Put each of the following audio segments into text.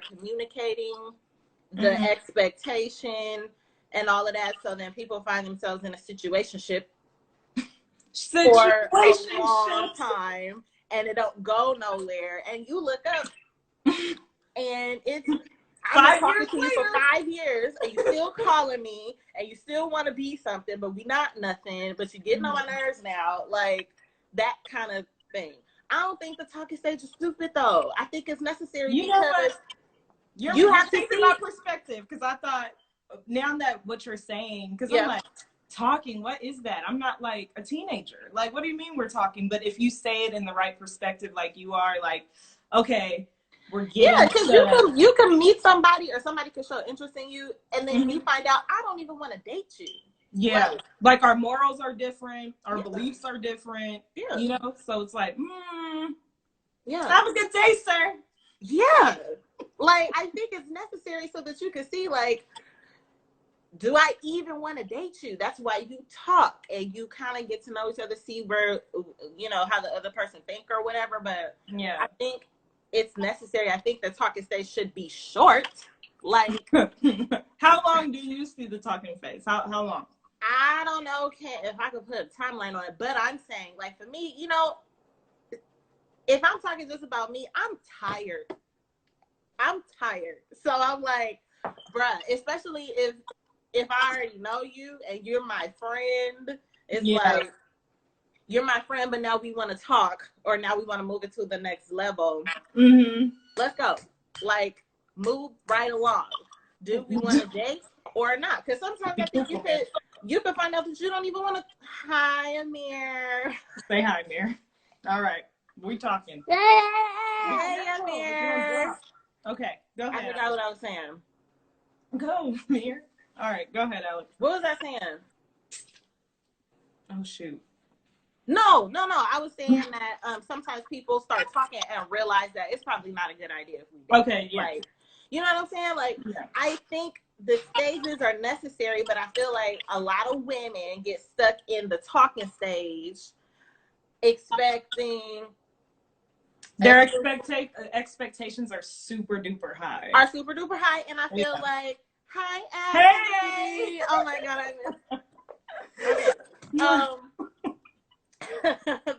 communicating the expectation and all of that. So then people find themselves in a situationship for a long time, and it don't go nowhere. And you look up, and it's I'm talking to you for 5 years, and you still calling me, and you still want to be something, but we not nothing. But you're getting on my nerves now, like that kind of thing. I don't think the talking stage is stupid though. I think it's necessary because you have to see my perspective. Because I thought now that what you're saying, because I'm like, talking, what is that? I'm not like a teenager. Like, what do you mean we're talking? But if you say it in the right perspective, like you are, like, okay, we're getting because you can meet somebody, or somebody can show interest in you, and then you find out I don't even want to date you. Yeah, like our morals are different, our beliefs are different. Yeah, you know, so it's like, have a good day, sir. Yeah, like I think it's necessary so that you can see, like, do I even want to date you? That's why you talk, and you kind of get to know each other, see where, you know, how the other person think or whatever. But I think it's necessary. I think the talking stage should be short. Like, how long do you see the talking phase? How long? I don't know if I could put a timeline on it, but I'm saying, like, for me, you know, if I'm talking just about me, I'm tired. So I'm like, bruh, especially if I already know you and you're my friend, it's like, you're my friend, but now we want to talk, or now we want to move it to the next level. Let's go. Like, move right along. Do we want to date or not? Because sometimes I think you can find out that you don't even want to. Hi, Amir. Say hi, Amir. All right, we talking. Hey, Amir. Okay, go ahead. I forgot what I was saying. Go, Amir. All right, go ahead, Alex. What was I saying? Oh, shoot. No. I was saying that sometimes people start talking and realize that it's probably not a good idea if we do. Okay, yeah. Like, you know what I'm saying? Like, I think the stages are necessary, but I feel like a lot of women get stuck in the talking stage, expecting. Their expectations are super duper high. And I feel like, hi, Ashley. Hey! Oh my God,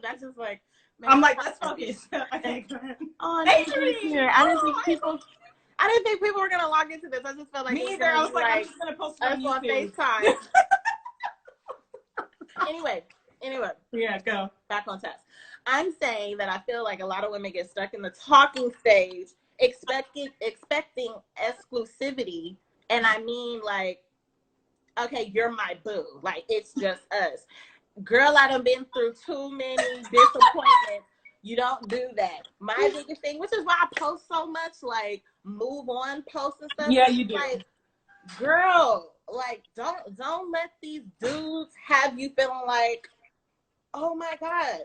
that's just like, man, I'm like, let's focus. Okay, go ahead. Oh, I didn't think people were gonna log into this. I just felt like me either. I was like, I'm just gonna post it on FaceTime. Anyway. Yeah, go. Back on task. I'm saying that I feel like a lot of women get stuck in the talking stage, expecting exclusivity, and I mean, like, okay, you're my boo. Like, it's just us. Girl, I done been through too many disappointments. You don't do that. My biggest thing, which is why I post so much, like, move on posts and stuff. Yeah, you do. Like, girl, like, don't let these dudes have you feeling like, oh my God.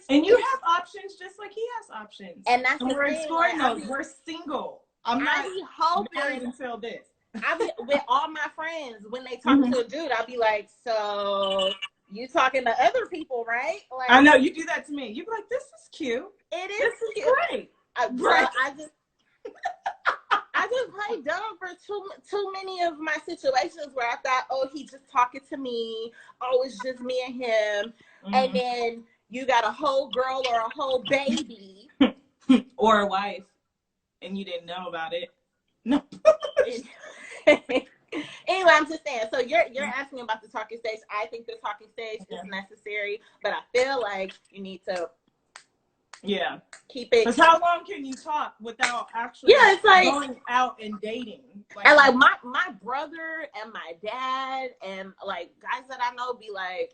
You have options just like he has options. And that's we're exploring those. We're single. I'm not married until this. I be with all my friends, when they talk to a dude, I'll be like, so you talking to other people, right? Like, I know you do that to me. You be like, this is cute. It is. This is great. I just played dumb for too many of my situations where I thought, oh, he's just talking to me. Oh, it's just me and him. And then you got a whole girl or a whole baby. Or a wife. And you didn't know about it. No. Anyway, I'm just saying. So you're asking about the talking stage. I think the talking stage is necessary, but I feel like you need to keep it. Because how long can you talk without actually it's like going out and dating? Like, and like my brother and my dad and like guys that I know be like,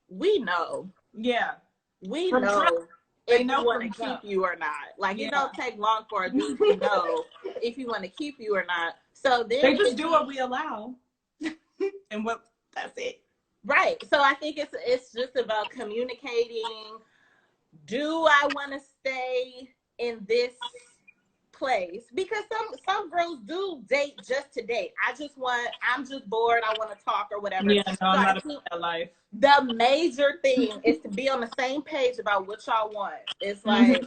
we know. Yeah. We know. If you want to keep you or not. Like, it don't take long for a dude to know if you want to keep you or not. So then they just do what we allow. And that's it. Right. So I think it's just about communicating. Do I want to stay in this place? Because some girls do date just to date. I'm just bored. I want to talk or whatever. Yeah, no, I'm not about that life. The major thing is to be on the same page about what y'all want. It's like,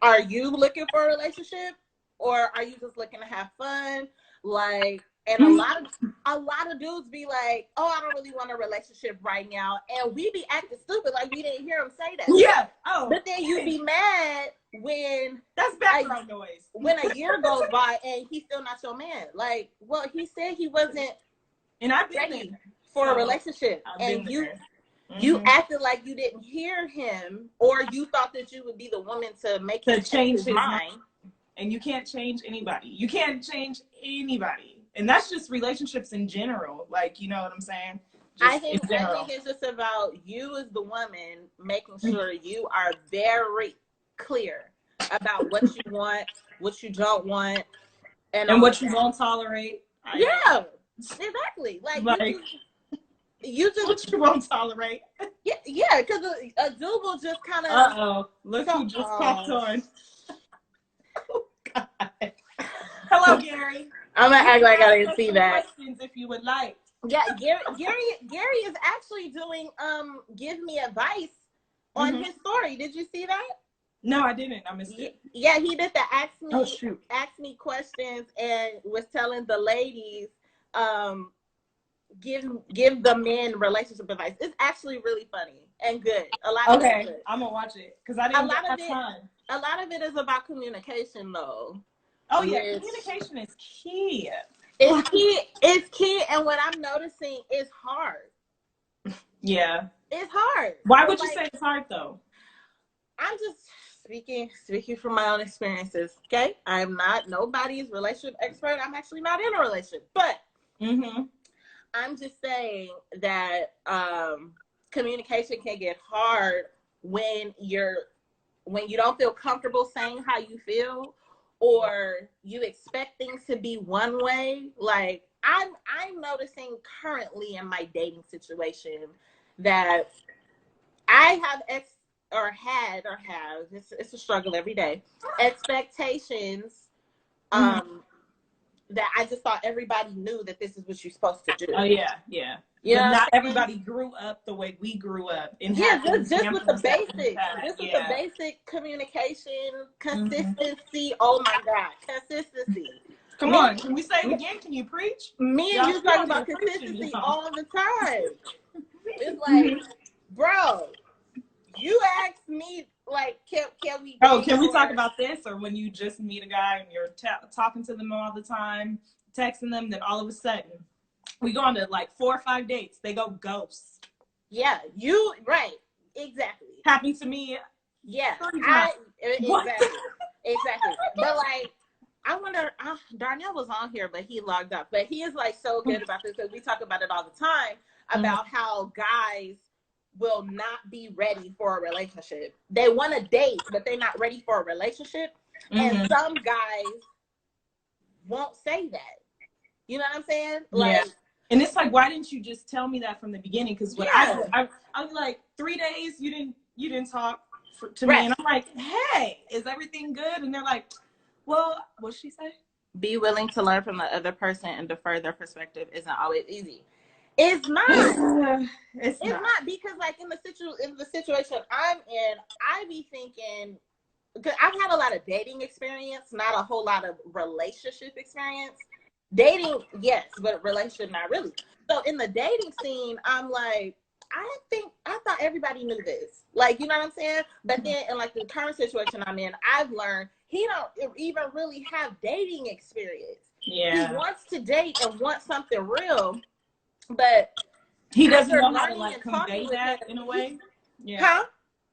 are you looking for a relationship, or are you just looking to have fun? Like, and a lot of dudes be like, oh, I don't really want a relationship right now, and we be acting stupid like we didn't hear him say that. Yeah. Oh. But then you be mad when that's background noise. When a year goes by and he's still not your man. Like, well, he said he wasn't and I've been ready there. for a relationship, and you acted like you didn't hear him, or you thought that you would be the woman to make him change his mind. And you can't change anybody. You can't change anybody. And that's just relationships in general. Like, you know what I'm saying? I think it's just about you as the woman making sure you are very clear about what you want, what you don't want, and what you won't tolerate. Yeah, exactly. Like you just what you won't tolerate. Yeah, because a dude will just kind of. Look who just popped on. Oh God. Hello, Gary. I'm gonna act like I didn't see that. Questions if you would like. Yeah, Gary is actually doing give me advice on his story. Did you see that? No, I didn't. I missed it. Yeah, he did the ask me questions and was telling the ladies give the men relationship advice. It's actually really funny and good. A lot of it. I'm gonna watch it because I didn't have time. A lot of it is about communication, though. Oh yeah, communication is key. It's key. It's key, and what I'm noticing is hard. Yeah, it's hard. Why would you say it's hard though? I'm just speaking from my own experiences. Okay, I'm not nobody's relationship expert. I'm actually not in a relationship, but I'm just saying that communication can get hard when you don't feel comfortable saying how you feel, or you expect things to be one way. Like I'm noticing currently in my dating situation that I have it's a struggle every day, expectations that I just thought everybody knew that this is what you're supposed to do. Oh yeah. But not everybody grew up the way we grew up. And just with the basics. Just with the basic communication, consistency. Oh my God, consistency. Come on, can we say it again? Can you preach? Me and you talk about consistency all the time. It's like, bro, you asked me, like, can we? Can we talk about this? Or when you just meet a guy and you're talking to them all the time, texting them, then all of a sudden we go on to like 4 or 5 dates. They go ghost. Yeah, right, exactly. Happened to me. Yeah, exactly. But like, I wonder. Darnell was on here, but he logged up. But he is like so good about this because we talk about it all the time about how guys will not be ready for a relationship. They want to date, but they're not ready for a relationship. And some guys won't say that. You know what I'm saying? Like, and it's like, why didn't you just tell me that from the beginning? Because when I was like, 3 days you didn't talk to me, and I'm like, hey, is everything good? And they're like, well, what'd she say? Be willing to learn from the other person and defer their perspective isn't always easy. It's not. It's not because, like, in the situation I'm in, I be thinking, because I've had a lot of dating experience, not a whole lot of relationship experience. Dating, yes, but relationship, not really. So in the dating scene, I'm like, I thought everybody knew this. Like, you know what I'm saying? But then in like the current situation I'm in, I've learned he don't even really have dating experience. Yeah. He wants to date and wants something real, but he doesn't know how to like convey that in a way. Yeah. Huh?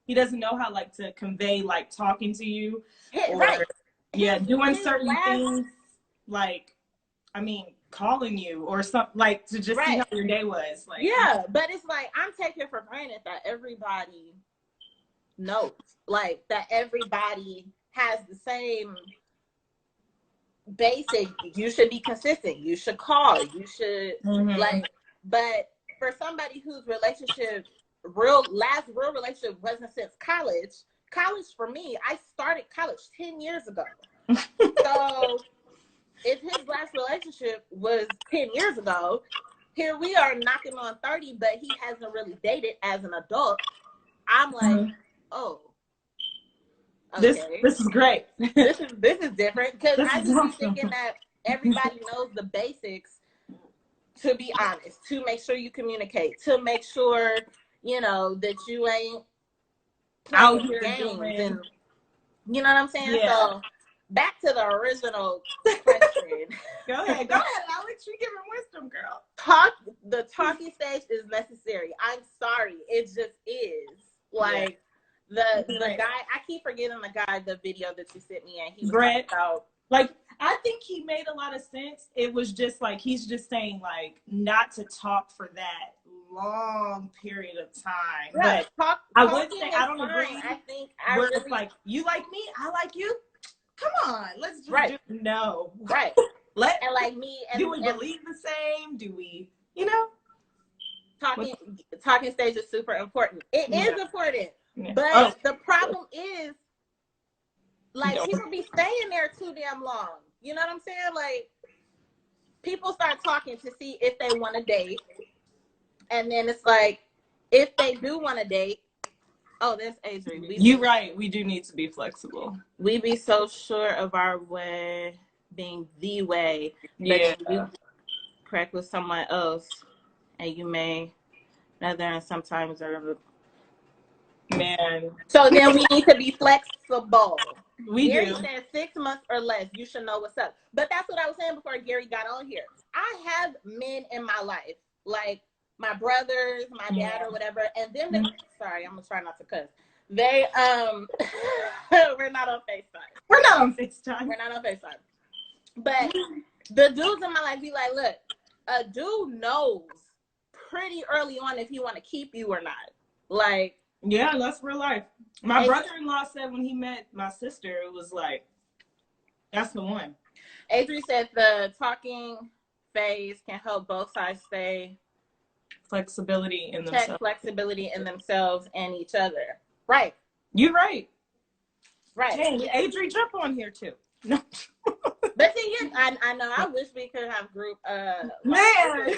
He doesn't know how like to convey like talking to you. Right. Yeah, doing certain things like, I mean, calling you or something, like, to just see how your day was. Like, yeah, but it's like I'm taking for granted that everybody knows, like that everybody has the same basic. You should be consistent. You should call. You should like. But for somebody whose last real relationship wasn't since college. College for me, I started college 10 years ago. So if his last relationship was 10 years ago, here we are knocking on 30, but he hasn't really dated as an adult. I'm like, oh, Okay. This is great. this is different because I just be thinking that everybody knows the basics. To be honest, to make sure you communicate, to make sure you know that you ain't playing games, and you know what I'm saying. Yeah. So back to the original question. Go ahead, Alex. You giving wisdom, girl. The talking stage is necessary. I'm sorry, it just is. Like the guy, I keep forgetting the video that you sent me, and he was talking about. Like, I think he made a lot of sense. It was just like, he's just saying like not to talk for that long period of time. Right. But I would say I don't agree. I think it's like, you like me, I like you. Come on, let's just do no. Right. And like me, and do we believe the same? Do we, you know? Talking stage is super important. It is important. Yeah. But the problem is, like, people be staying there too damn long. You know what I'm saying? Like, people start talking to see if they want to date. And then it's like, if they do want to date, oh, that's Adri. You're right. We do need to be flexible. We be so sure of our way being the way. But you correct with someone else, and you may another, and sometimes man. So then we need to be flexible. Gary said 6 months or less, you should know what's up. But that's what I was saying before Gary got on here. I have men in my life, like my brothers, my dad, or whatever, and then sorry, I'm gonna try not to cuss. They we're not on FaceTime. But the dudes in my life be like, look, a dude knows pretty early on if he want to keep you or not. Like, yeah, that's real life. My brother-in-law said when he met my sister, it was like, that's the one. Adri said the talking phase can help both sides stay flexibility in themselves and each other. Right. You're right. Right. Dang, Adri jump on here too. No. But see, I know. I wish we could have group. Man.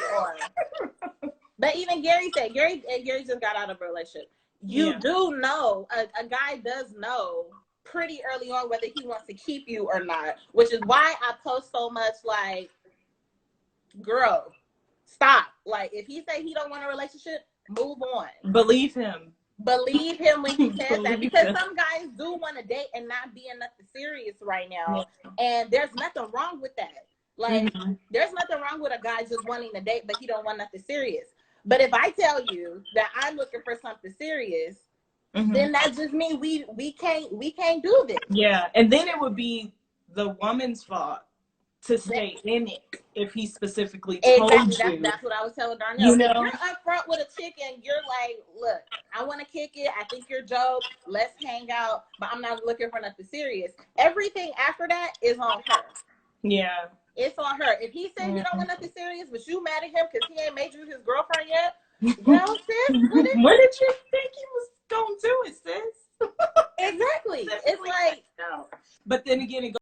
But even Gary said, Gary just got out of a relationship. You do know, a guy does know pretty early on whether he wants to keep you or not, which is why I post so much like, girl, stop. Like, if he say he don't want a relationship, move on. Believe him. Believe him when he says that, because some guys do want to date and not be in nothing serious right now, and there's nothing wrong with that. Like, there's nothing wrong with a guy just wanting to date, but he don't want nothing serious. But if I tell you that I'm looking for something serious, then that just means we can't do this. Yeah, and then it would be the woman's fault to stay in it if he specifically told you. That's what I was telling Darnell. You know, if you're upfront with a chick and you're like, look, I want to kick it. I think you're dope. Let's hang out, but I'm not looking for nothing serious. Everything after that is on her. Yeah. It's on her. If he said he don't want nothing serious, but you mad at him because he ain't made you his girlfriend yet, well, sis, what did you think he was going to do it, sis? Exactly. It's like, no. But then again, it goes